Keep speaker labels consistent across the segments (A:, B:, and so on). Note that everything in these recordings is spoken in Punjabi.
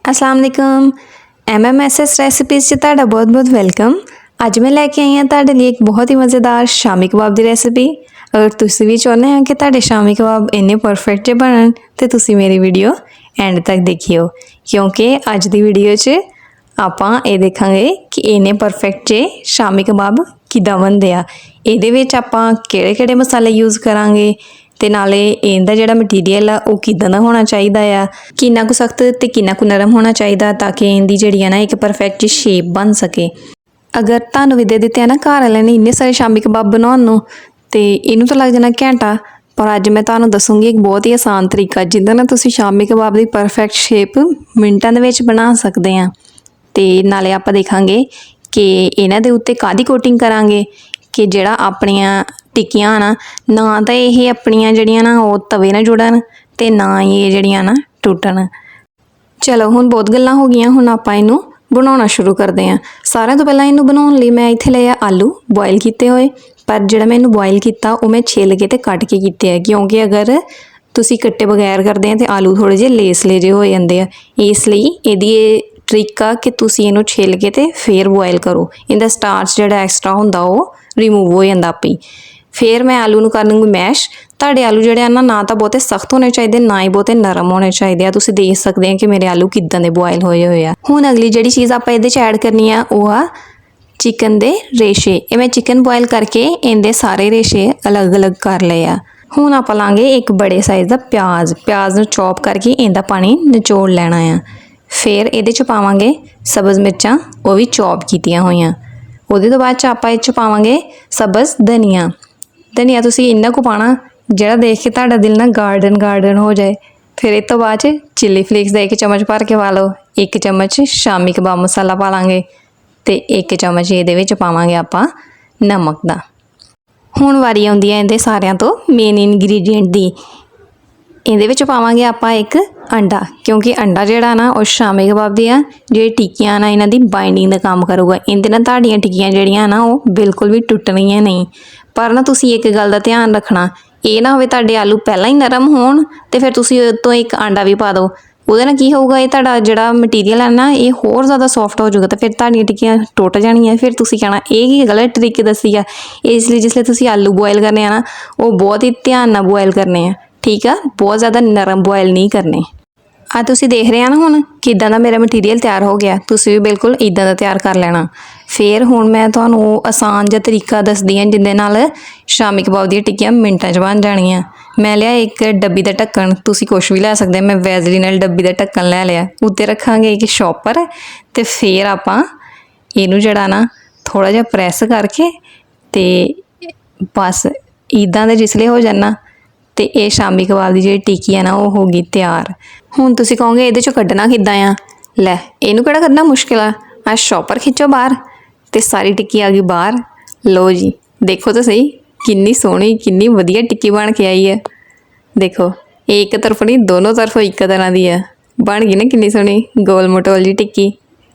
A: अस्सलाम वालेकुम। MMSS ਰੈਸਿਪੀਜ਼ 'ਚ ਤੁਹਾਡਾ ਬਹੁਤ-ਬਹੁਤ ਵੈਲਕਮ। ਅੱਜ ਮੈਂ ਲੈ ਕੇ ਆਈ ਹਾਂ ਤੁਹਾਡੇ ਲਈ ਇੱਕ ਬਹੁਤ ਹੀ ਮਜ਼ੇਦਾਰ ਸ਼ਾਮੀ ਕਬਾਬ ਦੀ ਰੈਸਿਪੀ। ਅਗਰ ਤੁਸੀਂ ਵੀ ਚਾਹੁੰਦੇ ਹੋ ਕਿ ਤੁਹਾਡੇ ਸ਼ਾਮੀ ਕਬਾਬ ਇੰਨੇ ਪਰਫੈਕਟ ਜਿਹੇ ਬਣਨ ਤੇ ਤੁਸੀਂ ਮੇਰੀ ਵੀਡੀਓ ਐਂਡ ਤੱਕ ਦੇਖਿਓ, ਕਿਉਂਕਿ ਅੱਜ ਦੀ ਵੀਡੀਓ 'ਚ ਆਪਾਂ ਇਹ ਦੇਖਾਂਗੇ ਕਿ ਇੰਨੇ ਪਰਫੈਕਟ ਜਿਹੇ ਸ਼ਾਮੀ ਕਬਾਬ ਕਿੱਦਾਂ ਬਣਦੇ ਆ। ਇਹਦੇ ਵਿੱਚ ਆਪਾਂ ਕਿਹੜੇ-ਕਿਹੜੇ ਮਸਾਲੇ ਯੂਜ਼ ਕਰਾਂਗੇ ਤੇ ਨਾਲੇ ਇਹਦਾ ਜਿਹੜਾ ਮਟੀਰੀਅਲ ਆ ਉਹ ਕਿੱਦਾਂ ਦਾ ਹੋਣਾ ਚਾਹੀਦਾ ਆ, ਕਿੰਨਾ ਕੁ ਸਖਤ ਤੇ ਕਿੰਨਾ ਕੁ ਨਰਮ ਹੋਣਾ ਚਾਹੀਦਾ ਤਾਂ ਕਿ ਇਹਦੀ ਜਿਹੜੀ ਆ ਨਾ ਇੱਕ ਪਰਫੈਕਟ ਜਿਹੀ ਸ਼ੇਪ ਬਣ ਸਕੇ। ਅਗਰ ਤੁਹਾਨੂੰ ਵੀ ਦੇ ਦਿੱਤੇ ਆ ਨਾ ਘਰ ਵਾਲਿਆਂ ਨੇ ਇੰਨੇ ਸਾਰੇ ਸ਼ਾਮੀ ਕਬਾਬ ਬਣਾਉਣ ਨੂੰ ਤੇ ਇਹਨੂੰ ਤਾਂ ਲੱਗ ਜਾਣਾ ਘੰਟਾ, ਪਰ ਅੱਜ ਮੈਂ ਤੁਹਾਨੂੰ ਦੱਸੂੰਗੀ ਇੱਕ ਬਹੁਤ ਹੀ ਆਸਾਨ ਤਰੀਕਾ ਜਿਹਦੇ ਨਾਲ ਤੁਸੀਂ ਸ਼ਾਮੀ ਕਬਾਬ ਦੀ ਪਰਫੈਕਟ ਸ਼ੇਪ ਮਿੰਟਾਂ ਦੇ ਵਿੱਚ ਬਣਾ ਸਕਦੇ ਆ। ਤੇ ਨਾਲੇ ਆਪਾਂ ਦੇਖਾਂਗੇ ਕਿ ਇਹਨਾਂ ਦੇ ਉੱਤੇ ਕਾਹਦੀ ਕੋਟਿੰਗ ਕਰਾਂਗੇ ਕਿ ਜਿਹੜਾ ਆਪਣੀਆਂ ਟਿੱਕੀਆਂ ਨਾ ਤਾਂ ਇਹ ਆਪਣੀਆਂ ਜਿਹੜੀਆਂ ਨਾ ਉਹ ਤਵੇ ਨਾਲ ਜੁੜਨ ਤੇ ਨਾ ਹੀ ਇਹ ਜਿਹੜੀਆਂ ਨਾ ਟੁੱਟਣ। ਚਲੋ ਹੁਣ ਬਹੁਤ ਗੱਲਾਂ ਹੋ ਗਈਆਂ, ਹੁਣ ਆਪਾਂ ਇਹਨੂੰ ਬਣਾਉਣਾ ਸ਼ੁਰੂ ਕਰਦੇ ਹਾਂ। ਸਾਰਿਆਂ ਤੋਂ ਪਹਿਲਾਂ ਇਹਨੂੰ ਬਣਾਉਣ ਲਈ ਮੈਂ ਇੱਥੇ ਲਿਆ ਆਲੂ ਬੋਇਲ ਕੀਤੇ ਹੋਏ, ਪਰ ਜਿਹੜਾ ਮੈਂ ਇਹਨੂੰ ਬੋਇਲ ਕੀਤਾ ਉਹ ਮੈਂ ਛਿੱਲ ਕੇ ਤੇ ਕੱਟ ਕੇ ਕੀਤੇ ਆ, ਕਿਉਂਕਿ ਅਗਰ ਤੁਸੀਂ ਕੱਟੇ ਬਗੈਰ ਕਰਦੇ ਆ ਤੇ ਆਲੂ ਥੋੜ੍ਹੇ ਜਿਹੇ ਲੇਸਲੇ ਜਿਹੇ ਹੋ ਜਾਂਦੇ ਆ। ਇਸ ਲਈ ਇਹਦੀ ਇਹ ਟ੍ਰਿਕ ਆ ਕਿ ਤੁਸੀਂ ਇਹਨੂੰ ਛਿੱਲ ਕੇ ਤੇ ਫੇਰ ਬੋਇਲ ਕਰੋ, ਇਹਦਾ ਸਟਾਰਚ ਜਿਹੜਾ ਐਕਸਟਰਾ ਹੁੰਦਾ ਉਹ ਰਿਮੂਵ ਹੋ ਜਾਂਦਾ ਆਪੇ। ਫਿਰ ਮੈਂ ਆਲੂ ਨੂੰ ਕਰ ਲੂੰਗੀ ਮੈਸ਼। ਤੁਹਾਡੇ ਆਲੂ ਜਿਹੜੇ ਆ ਨਾ ਤਾਂ ਬਹੁਤੇ ਸਖਤ ਹੋਣੇ ਚਾਹੀਦੇ, ਨਾ ਹੀ ਬਹੁਤੇ ਨਰਮ ਹੋਣੇ ਚਾਹੀਦੇ ਆ। ਤੁਸੀਂ ਦੇਖ ਸਕਦੇ ਆ ਕਿ ਮੇਰੇ ਆਲੂ ਕਿੱਦਾਂ ਦੇ ਬੋਇਲ ਹੋਏ ਹੋਏ ਆ। ਹੁਣ ਅਗਲੀ ਜਿਹੜੀ ਚੀਜ਼ ਆਪਾਂ ਇਹਦੇ 'ਚ ਐਡ ਕਰਨੀ ਆ ਉਹ ਆ ਚਿਕਨ ਦੇ ਰੇਸ਼ੇ। ਇਹ ਮੈਂ ਚਿਕਨ ਬੋਇਲ ਕਰਕੇ ਇਹਦੇ ਸਾਰੇ ਰੇਸ਼ੇ ਅਲੱਗ-ਅਲੱਗ ਕਰ ਲਏ ਆ। ਹੁਣ ਆਪਾਂ ਲਾਂਗੇ ਇੱਕ ਬੜੇ ਸਾਈਜ਼ ਦਾ ਪਿਆਜ਼ ਨੂੰ ਚੌਪ ਕਰਕੇ ਇਹਦਾ ਪਾਣੀ ਨਿਚੋੜ ਲੈਣਾ ਆ। ਫਿਰ ਇਹਦੇ 'ਚ ਪਾਵਾਂਗੇ ਸਬਜ਼ ਮਿਰਚਾਂ, ਉਹ ਵੀ ਚੌਪ ਕੀਤੀਆਂ ਹੋਈਆਂ। ਉਹਦੇ ਤੋਂ ਬਾਅਦ 'ਚ ਆਪਾਂ ਇਹ 'ਚ ਪਾਵਾਂਗੇ ਸਬਜ਼ ਧਨੀਆ ਤੁਸੀਂ ਇੰਨਾ ਕੁ ਪਾਣਾ ਜਿਹੜਾ ਦੇਖ ਕੇ ਤੁਹਾਡਾ ਦਿਲ ਨਾ ਗਾਰਡਨ ਹੋ ਜਾਏ। ਫਿਰ ਇਹ ਤੋਂ ਬਾਅਦ 'ਚ ਚਿੱਲੀ ਫਲੇਕਸ ਦਾ 1 ਚਮਚ ਭਰ ਕੇ ਪਾ ਲਓ, 1 ਚਮਚ ਸ਼ਾਮੀ ਕਬਾਬ ਮਸਾਲਾ ਪਾ ਲਾਂਗੇ ਤੇ 1 ਚਮਚ ਇਹਦੇ ਵਿੱਚ ਪਾਵਾਂਗੇ ਆਪਾਂ ਨਮਕ ਦਾ। ਹੁਣ ਵਾਰੀ ਆਉਂਦੀ ਹੈ ਇਹਦੇ ਸਾਰਿਆਂ ਤੋਂ ਮੇਨ ਇੰਗਰੀਡੀਐਂਟ ਦੀ। ਇਹਦੇ ਵਿੱਚ ਪਾਵਾਂਗੇ ਆਪਾਂ ਇੱਕ ਅੰਡਾ, ਕਿਉਂਕਿ ਅੰਡਾ ਜਿਹੜਾ ਨਾ ਉਹ ਸ਼ਾਮੀ ਕਬਾਬ ਦੀਆਂ ਜਿਹੜੀ ਟਿੱਕੀਆਂ ਨਾ ਇਹਨਾਂ ਦੀ ਬਾਈਂਡਿੰਗ ਦਾ ਕੰਮ ਕਰੂਗਾ। ਇਹਦੇ ਨਾਲ ਤੁਹਾਡੀਆਂ ਟਿੱਕੀਆਂ ਜਿਹੜੀਆਂ ਨਾ ਉਹ ਬਿਲਕੁਲ ਵੀ ਟੁੱਟਣੀਆਂ ਨਹੀਂ। ਪਰ ਨਾ ਤੁਸੀਂ ਇੱਕ ਗੱਲ ਦਾ ਧਿਆਨ ਰੱਖਣਾ, ਇਹ ਨਾ ਹੋਵੇ ਤੁਹਾਡੇ ਆਲੂ ਪਹਿਲਾਂ ਹੀ ਨਰਮ ਹੋਣ ਤੇ ਫਿਰ ਤੁਸੀਂ ਉਹ ਤੋਂ ਇੱਕ ਅੰਡਾ ਵੀ ਪਾ ਦਿਓ। ਉਹਦੇ ਨਾਲ ਕੀ ਹੋਊਗਾ, ਇਹ ਤੁਹਾਡਾ ਜਿਹੜਾ ਮਟੀਰੀਅਲ ਹੈ ਨਾ ਇਹ ਹੋਰ ਜ਼ਿਆਦਾ ਸੌਫਟ ਹੋ ਜਾਊਗਾ ਤੇ ਫਿਰ ਤੁਹਾਡੀਆਂ ਟਿੱਕੀਆਂ ਟੁੱਟ ਜਾਣੀਆਂ। ਫਿਰ ਤੁਸੀਂ ਕਹਿਣਾ ਇਹ ਕੀ ਗਲਤ ਟ੍ਰਿਕ ਦੱਸੀ ਆ। ਇਸ ਲਈ ਜਿਸਲੇ ਤੁਸੀਂ ਆਲੂ ਬੋਇਲ ਕਰਨੇ ਆ ਨਾ ਉਹ ਬਹੁਤ ਹੀ ਧਿਆਨ ਨਾਲ ਬੋਇਲ ਕਰਨੇ ਆ, ਠੀਕ ਆ, ਬਹੁਤ ਜ਼ਿਆਦਾ ਨਰਮ ਬੋਇਲ ਨਹੀਂ ਕਰਨੇ। ਆ ਤੁਸੀਂ ਦੇਖ ਰਹੇ ਆ ਨਾ ਹੁਣ ਕਿੱਦਾਂ ਦਾ ਮੇਰਾ ਮਟੀਰੀਅਲ ਤਿਆਰ ਹੋ ਗਿਆ, ਤੁਸੀਂ ਵੀ ਬਿਲਕੁਲ ਇੱਦਾਂ ਦਾ ਤਿਆਰ ਕਰ ਲੈਣਾ। ਫਿਰ ਹੁਣ ਮੈਂ ਤੁਹਾਨੂੰ ਆਸਾਨ ਜਿਹਾ ਤਰੀਕਾ ਦੱਸਦੀ ਹਾਂ ਜਿਹਦੇ ਨਾਲ ਸ਼ਾਮੀ ਕਬਾਬ ਦੀਆਂ ਟਿੱਕੀਆਂ ਮਿੰਟਾਂ 'ਚ ਬਣ ਜਾਣੀਆਂ। ਮੈਂ ਲਿਆ ਇੱਕ ਡੱਬੀ ਦਾ ਢੱਕਣ, ਤੁਸੀਂ ਕੁਛ ਵੀ ਲੈ ਸਕਦੇ, ਮੈਂ ਵੈਜ਼ਲੀਨ ਨਾਲ ਡੱਬੀ ਦਾ ਢੱਕਣ ਲੈ ਲਿਆ। ਉੱਤੇ ਰੱਖਾਂਗੇ ਇੱਕ ਸ਼ੌਪਰ ਤੇ ਫਿਰ ਆਪਾਂ ਇਹਨੂੰ ਜਿਹੜਾ ਨਾ ਥੋੜ੍ਹਾ ਜਿਹਾ ਪ੍ਰੈਸ ਕਰਕੇ ਤੇ ਬਸ ਇੱਦਾਂ ਦੇ ਜਿਸਲੇ ਹੋ ਜਾਣਾ ਤੇ ਇਹ ਸ਼ਾਮੀ ਕਬਾਬ ਦੀ ਜਿਹੜੀ ਟਿੱਕੀ ਆ ਨਾ ਉਹ ਹੋ ਗਈ ਤਿਆਰ। ਹੁਣ ਤੁਸੀਂ ਕਹੋਗੇ ਇਹਦੇ 'ਚੋਂ ਕੱਢਣਾ ਕਿੱਦਾਂ ਆ? ਲੈ ਇਹਨੂੰ ਕਿਹੜਾ ਕੱਢਣਾ ਮੁਸ਼ਕਿਲ ਆ ਸ਼ੌਪਰ ਖਿੱਚੋ ਬਾਹਰ ਤੇ ਸਾਰੀ ਟਿੱਕੀ ਆ ਗਈ ਬਾਹਰ। ਲਓ ਜੀ, ਦੇਖੋ ਤਾਂ ਸਹੀ ਕਿੰਨੀ ਸੋਹਣੀ ਕਿੰਨੀ ਵਧੀਆ ਟਿੱਕੀ ਬਣ ਕੇ ਆਈ ਹੈ। ਦੇਖੋ ਇਹ ਇੱਕ ਤਰਫ ਨਹੀਂ ਦੋਨੋਂ ਤਰਫੋਂ ਇੱਕ ਤਰ੍ਹਾਂ ਦੀ ਆ, ਬਣ ਗਈ ਨਾ ਕਿੰਨੀ ਸੋਹਣੀ ਗੋਲ ਮਟੋਲ ਜੀ ਟਿੱਕੀ।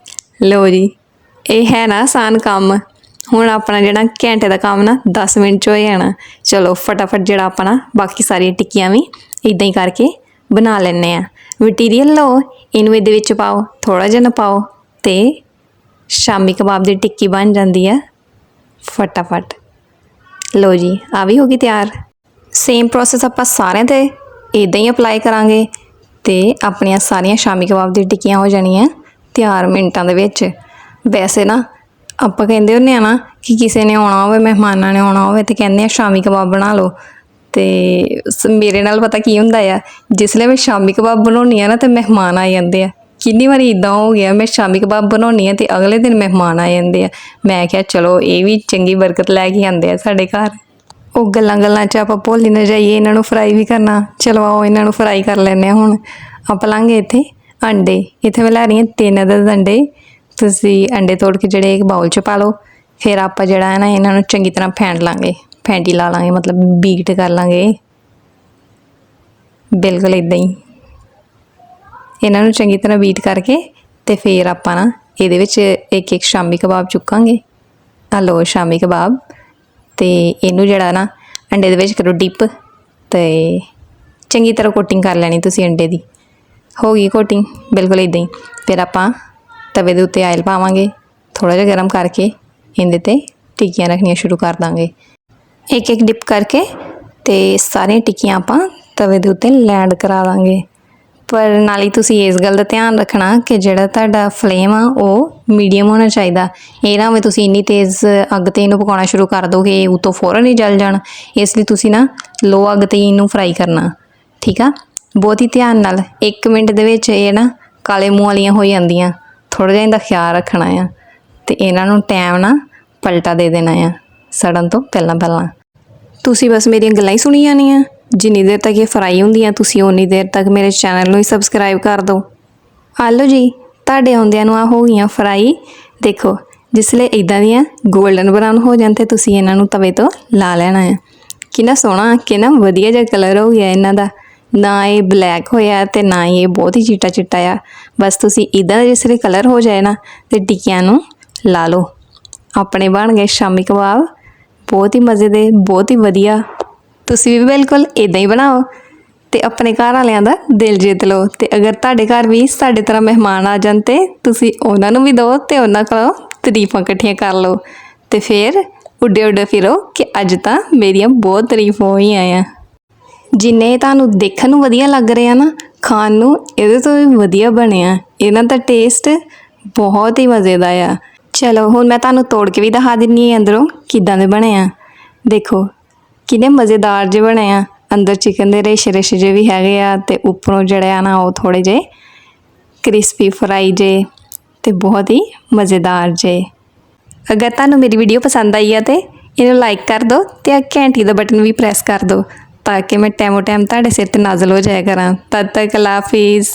A: ਲਓ ਜੀ, ਇਹ ਹੈ ਨਾ ਆਸਾਨ ਕੰਮ। ਹੁਣ ਆਪਣਾ ਜਿਹੜਾ ਘੰਟੇ ਦਾ ਕੰਮ ਨਾ 10 ਮਿੰਟ 'ਚ ਹੋ ਜਾਣਾ। ਚਲੋ ਫਟਾਫਟ ਜਿਹੜਾ ਆਪਾਂ ਨਾ ਬਾਕੀ ਸਾਰੀਆਂ ਟਿੱਕੀਆਂ ਵੀ ਇੱਦਾਂ ਹੀ ਕਰਕੇ ਬਣਾ ਲੈਂਦੇ ਹਾਂ। ਮਟੀਰੀਅਲ ਲਓ, ਇਹਨੂੰ ਇਹਦੇ ਵਿੱਚ ਪਾਓ, ਥੋੜ੍ਹਾ ਜਿਹਾ ਨਾ ਪਾਓ ਤੇ ਸ਼ਾਮੀ ਕਬਾਬ ਦੀ ਟਿੱਕੀ ਬਣ ਜਾਂਦੀ ਆ ਫਟਾਫਟ। ਲਓ ਜੀ, ਆ ਵੀ ਹੋ ਗਈ ਤਿਆਰ। ਸੇਮ ਪ੍ਰੋਸੈਸ ਆਪਾਂ ਸਾਰਿਆਂ 'ਤੇ ਇੱਦਾਂ ਹੀ ਅਪਲਾਈ ਕਰਾਂਗੇ ਤੇ ਆਪਣੀਆਂ ਸਾਰੀਆਂ ਸ਼ਾਮੀ ਕਬਾਬ ਦੀ ਟਿੱਕੀਆਂ ਹੋ ਜਾਣੀਆਂ ਤਿਆਰ ਮਿੰਟਾਂ ਦੇ ਵਿੱਚ। ਵੈਸੇ ਨਾ ਆਪਾਂ ਕਹਿੰਦੇ ਹੁੰਦੇ ਆ ਨਾ ਕਿ ਕਿਸੇ ਨੇ ਆਉਣਾ ਹੋਵੇ, ਮਹਿਮਾਨਾਂ ਨੇ ਆਉਣਾ ਹੋਵੇ ਤੇ ਕਹਿੰਦੇ ਆ ਸ਼ਾਮੀ ਕਬਾਬ ਬਣਾ ਲਓ। ਤੇ ਮੇਰੇ ਨਾਲ ਪਤਾ ਕੀ ਹੁੰਦਾ ਆ, ਜਿਸਲੇ ਮੈਂ ਸ਼ਾਮੀ ਕਬਾਬ ਬਣਾਉਂਦੀ ਆ ਨਾ ਤੇ ਮਹਿਮਾਨ ਆ ਜਾਂਦੇ ਆ। ਕਿੰਨੀ ਵਾਰੀ ਇੱਦਾਂ ਹੋ ਗਿਆ ਮੈਂ ਸ਼ਾਮੀ ਕਬਾਬ ਬਣਾਉਂਦੀ ਹਾਂ ਤੇ ਅਗਲੇ ਦਿਨ ਮਹਿਮਾਨ ਆ ਜਾਂਦੇ ਆ। ਮੈਂ ਕਿਹਾ ਚਲੋ ਇਹ ਵੀ ਚੰਗੀ ਬਰਕਤ ਲੈ ਕੇ ਆਉਂਦੇ ਆ ਸਾਡੇ ਘਰ। ਉਹ ਗੱਲਾਂ 'ਚ ਆਪਾਂ ਭੁੱਲ ਹੀ ਨਾ ਜਾਈਏ ਇਹਨਾਂ ਨੂੰ ਫਰਾਈ ਵੀ ਕਰਨਾ। ਚਲੋ ਆਓ ਇਹਨਾਂ ਨੂੰ ਫਰਾਈ ਕਰ ਲੈਂਦੇ ਹਾਂ। ਹੁਣ ਆਪਾਂ ਲਾਂਗੇ ਇੱਥੇ ਅੰਡੇ। ਇੱਥੇ ਮੈਂ ਲੈ ਰਹੀ ਹਾਂ 3 ਅਦਦ ਅੰਡੇ। ਤੁਸੀਂ ਅੰਡੇ ਤੋੜ ਕੇ ਜਿਹੜੇ ਇੱਕ ਬਾਉਲ 'ਚ ਪਾ ਲਓ। ਫਿਰ ਆਪਾਂ ਜਿਹੜਾ ਹੈ ਨਾ ਇਹਨਾਂ ਨੂੰ ਚੰਗੀ ਤਰ੍ਹਾਂ ਫੈਂਟੀ ਲਾ ਲਾਂਗੇ, ਮਤਲਬ ਬੀਟ ਕਰ ਲਾਂਗੇ ਬਿਲਕੁਲ ਇੱਦਾਂ ਹੀ। ਇਹਨਾਂ ਨੂੰ ਚੰਗੀ ਤਰ੍ਹਾਂ ਬੀਟ ਕਰਕੇ ਤੇ ਫਿਰ ਆਪਾਂ ਨਾ ਇਹਦੇ ਵਿੱਚ ਇੱਕ ਸ਼ਾਮੀ ਕਬਾਬ ਚੁੱਕਾਂਗੇ। ਆ ਲਓ ਸ਼ਾਮੀ ਕਬਾਬ ਤੇ ਇਹਨੂੰ ਜਿਹੜਾ ਨਾ ਅੰਡੇ ਦੇ ਵਿੱਚ ਕਰੋ ਡਿਪ ਤੇ ਚੰਗੀ ਤਰ੍ਹਾਂ ਕੋਟਿੰਗ ਕਰ ਲੈਣੀ ਤੁਸੀਂ ਅੰਡੇ ਦੀ। ਹੋ ਗਈ ਕੋਟਿੰਗ ਬਿਲਕੁਲ ਇੱਦਾਂ ਹੀ। ਫਿਰ ਆਪਾਂ ਤਵੇ ਦੇ ਉੱਤੇ ਆਇਲ ਪਾਵਾਂਗੇ, ਥੋੜ੍ਹਾ ਜਿਹਾ ਗਰਮ ਕਰਕੇ ਇਹਦੇ 'ਤੇ ਟਿੱਕੀਆਂ ਰੱਖਣੀਆਂ ਸ਼ੁਰੂ ਕਰ ਦਾਂਗੇ। ਇੱਕ ਇੱਕ ਡਿਪ ਕਰਕੇ ਤੇ ਸਾਰੀਆਂ ਟਿੱਕੀਆਂ ਆਪਾਂ ਤਵੇ ਦੇ ਉੱਤੇ ਲੈਂਡ ਕਰਾ ਦਾਂਗੇ। ਪਰ ਨਾਲ ਹੀ ਤੁਸੀਂ ਇਸ ਗੱਲ ਦਾ ਧਿਆਨ ਰੱਖਣਾ ਕਿ ਜਿਹੜਾ ਤੁਹਾਡਾ ਫਲੇਮ ਆ ਉਹ ਮੀਡੀਅਮ ਹੋਣਾ ਚਾਹੀਦਾ। ਇਹ ਨਾ ਹੋਵੇ ਤੁਸੀਂ ਇੰਨੀ ਤੇਜ਼ ਅੱਗ 'ਤੇ ਇਹਨੂੰ ਪਕਾਉਣਾ ਸ਼ੁਰੂ ਕਰ ਦੋਗੇ ਉੱਤੋਂ ਫੌਰਨ ਹੀ ਜਲ ਜਾਣ। ਇਸ ਲਈ ਤੁਸੀਂ ਨਾ ਲੋ ਅੱਗ 'ਤੇ ਇਹਨੂੰ ਫਰਾਈ ਕਰਨਾ, ਠੀਕ ਆ। ਬਹੁਤ ਹੀ ਧਿਆਨ ਨਾਲ 1 ਮਿੰਟ ਦੇ ਵਿੱਚ ਇਹ ਨਾ ਕਾਲੇ ਮੂੰਹ ਵਾਲੀਆਂ ਹੋ ਜਾਂਦੀਆਂ। ਥੋੜ੍ਹਾ ਜਿਹਾ ਇਹਦਾ ਖਿਆਲ ਰੱਖਣਾ ਆ ਅਤੇ ਇਹਨਾਂ ਨੂੰ ਟਾਈਮ ਨਾਲ ਪਲਟਾ ਦੇ ਦੇਣਾ ਆ ਸੜਨ ਤੋਂ ਪਹਿਲਾਂ। ਤੁਸੀਂ ਬਸ ਮੇਰੀਆਂ ਗੱਲਾਂ ਹੀ ਸੁਣੀ ਜਾਣੀਆਂ। ਜਿੰਨੀ ਦੇਰ ਤੱਕ ਇਹ ਫਰਾਈ ਹੁੰਦੀਆਂ ਤੁਸੀਂ ਉਨੀ ਦੇਰ ਤੱਕ ਮੇਰੇ ਚੈਨਲ ਨੂੰ ਹੀ ਸਬਸਕ੍ਰਾਈਬ ਕਰ ਦਿਓ। ਆ ਲਓ ਜੀ, ਤੁਹਾਡੇ ਆਉਂਦਿਆਂ ਨੂੰ ਆ ਹੋ ਗਈਆਂ ਫਰਾਈ। ਦੇਖੋ ਜਿਸਲੇ ਇੱਦਾਂ ਦੀਆਂ ਗੋਲਡਨ ਬਰਾਊਨ ਹੋ ਜਾਣ ਤੇ ਤੁਸੀਂ ਇਹਨਾਂ ਨੂੰ ਤਵੇ ਤੋਂ ਲਾ ਲੈਣਾ ਆ। ਕਿੰਨਾ ਸੋਹਣਾ, ਕਿੰਨਾ ਵਧੀਆ ਜਿਹਾ ਕਲਰ ਹੋ ਗਿਆ ਇਹਨਾਂ ਦਾ। ਨਾ ਇਹ ਬਲੈਕ ਹੋਇਆ ਅਤੇ ਨਾ ਇਹ ਬਹੁਤ ਹੀ ਚਿੱਟਾ ਆ। ਬਸ ਤੁਸੀਂ ਇੱਦਾਂ ਦਾ ਜਿਸਲੇ ਕਲਰ ਹੋ ਜਾਏ ਨਾ ਤੇ ਟਿੱਕੀਆਂ ਨੂੰ ਲਾ ਲਓ। ਆਪਣੇ ਬਣ ਗਏ ਸ਼ਾਮੀ ਕਬਾਬ, ਬਹੁਤ ਹੀ ਮਜ਼ੇ ਦੇ, ਬਹੁਤ ਹੀ ਵਧੀਆ। ਤੁਸੀਂ ਵੀ ਬਿਲਕੁਲ ਇੱਦਾਂ ਹੀ ਬਣਾਓ ਅਤੇ ਆਪਣੇ ਘਰ ਵਾਲਿਆਂ ਦਾ ਦਿਲ ਜਿੱਤ ਲਓ। ਅਤੇ ਅਗਰ ਤੁਹਾਡੇ ਘਰ ਵੀ ਸਾਡੇ ਤਰ੍ਹਾਂ ਮਹਿਮਾਨ ਆ ਜਾਣ ਤਾਂ ਤੁਸੀਂ ਉਹਨਾਂ ਨੂੰ ਵੀ ਦਿਓ ਅਤੇ ਉਹਨਾਂ ਕੋਲੋਂ ਤਾਰੀਫਾਂ ਇਕੱਠੀਆਂ ਕਰ ਲਓ ਅਤੇ ਫਿਰ ਉੱਡੇ ਫਿਰੋ ਕਿ ਅੱਜ ਤਾਂ ਮੇਰੀਆਂ ਬਹੁਤ ਤਾਰੀਫਾਂ ਹੋਈਆਂ ਆ। ਜਿੰਨੇ ਤੁਹਾਨੂੰ ਦੇਖਣ ਨੂੰ ਵਧੀਆ ਲੱਗ ਰਿਹਾ ਨਾ, ਖਾਣ ਨੂੰ ਇਹਦੇ ਤੋਂ ਵੀ ਵਧੀਆ ਬਣਿਆ। ਇਹਨਾਂ ਦਾ ਟੇਸਟ ਬਹੁਤ ਹੀ ਮਜ਼ੇ ਦਾ ਆ। ਚਲੋ ਹੁਣ ਮੈਂ ਤੁਹਾਨੂੰ ਤੋੜ ਕੇ ਵੀ ਦਿਖਾ ਦਿੰਦੀ ਹਾਂ ਅੰਦਰੋਂ ਕਿੱਦਾਂ ਦੇ ਬਣੇ ਆ। ਦੇਖੋ ਕਿੰਨੇ ਮਜ਼ੇਦਾਰ ਜਿਹੇ ਬਣੇ ਆ। ਅੰਦਰ ਚਿਕਨ ਦੇ ਰੇਸ਼ੇ ਜਿਹੇ ਵੀ ਹੈਗੇ ਆ ਅਤੇ ਉੱਪਰੋਂ ਜਿਹੜੇ ਆ ਨਾ ਉਹ ਥੋੜ੍ਹੇ ਜਿਹੇ ਕ੍ਰਿਸਪੀ ਫਰਾਈ ਜੇ ਅਤੇ ਬਹੁਤ ਹੀ ਮਜ਼ੇਦਾਰ ਜੇ। ਅਗਰ ਤੁਹਾਨੂੰ ਮੇਰੀ ਵੀਡੀਓ ਪਸੰਦ ਆਈ ਆ ਤਾਂ ਇਹਨੂੰ ਲਾਈਕ ਕਰ ਦਿਓ ਅਤੇ ਆ ਘੰਟੀ ਦਾ ਬਟਨ ਵੀ ਪ੍ਰੈਸ ਕਰ ਦਿਓ ਤਾਂ ਕਿ ਮੈਂ ਟਾਈਮ ਤੁਹਾਡੇ ਸਿਰ 'ਤੇ ਨਾਜ਼ਲ ਹੋ ਜਾਇਆ ਕਰਾਂ। ਤਦ ਤੱਕ ਅੱਲਾ ਹਾਫਿਜ਼।